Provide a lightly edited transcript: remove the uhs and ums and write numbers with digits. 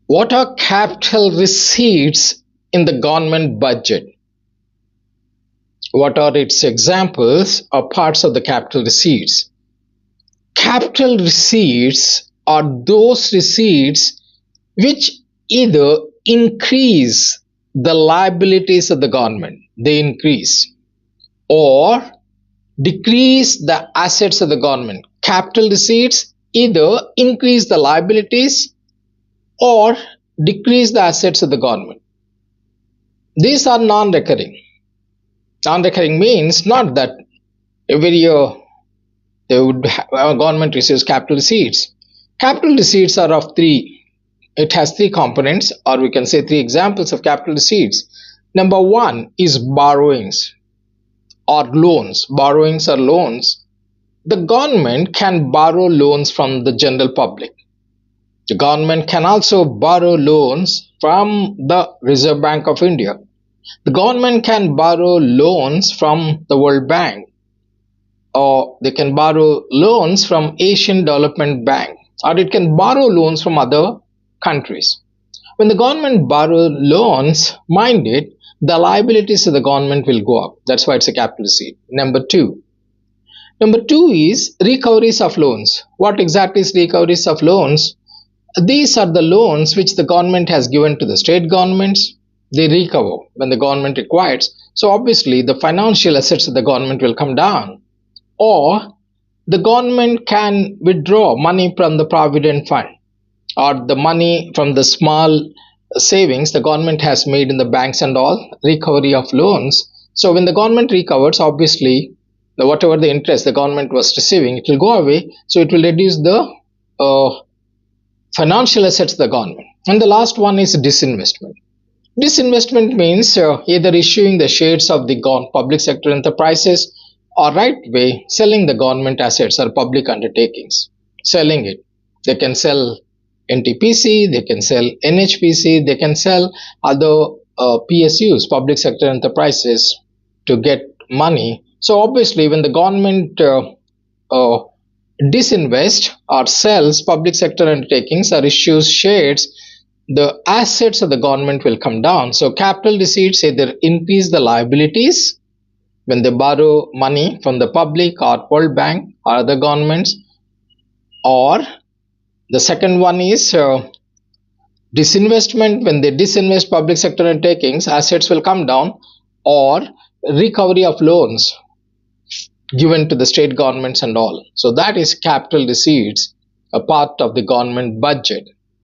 What are capital receipts in the government budget? What are its examples or parts of the capital receipts? Capital receipts are those receipts which either increase the liabilities of the government, they increase, or decrease the assets of the government. Capital receipts either increase the liabilities or decrease the assets of the government. These are non-recurring. Non-recurring means not that every year government receives capital receipts. Capital receipts are of three. It has three components, or we can say three examples of capital receipts. Number one is borrowings or loans. Borrowings or loans. The government can borrow loans from the general public. The government can also borrow loans from the Reserve Bank of India. The government can borrow loans from the World Bank, or they can borrow loans from Asian Development Bank, or it can borrow loans from other countries. When the government borrows loans, mind it, the liabilities of the government will go up. That's why it's a capital receipt. Number two is recoveries of loans. What exactly is recoveries of loans? These are the loans which the government has given to the state governments. They recover when the government requires. So obviously the financial assets of the government will come down. Or the government can withdraw money from the provident fund, or the money from the small savings the government has made in the banks and all, recovery of loans. So when the government recovers, obviously whatever the interest the government was receiving, it will go away. So it will reduce the financial assets of the government. And the last one is disinvestment. Disinvestment means either issuing the shares of the public sector enterprises, or right way selling the government assets or public undertakings. Selling it. They can sell NTPC, they can sell NHPC, they can sell other PSUs, public sector enterprises, to get money. So obviously when the government disinvest or sells public sector undertakings or issues shares, the assets of the government will come down. So capital receipts either increase the liabilities when they borrow money from the public or World Bank or other governments, or the second one is disinvestment. When they disinvest public sector undertakings, assets will come down, or recovery of loans given to the state governments and all. So that is capital receipts, a part of the government budget.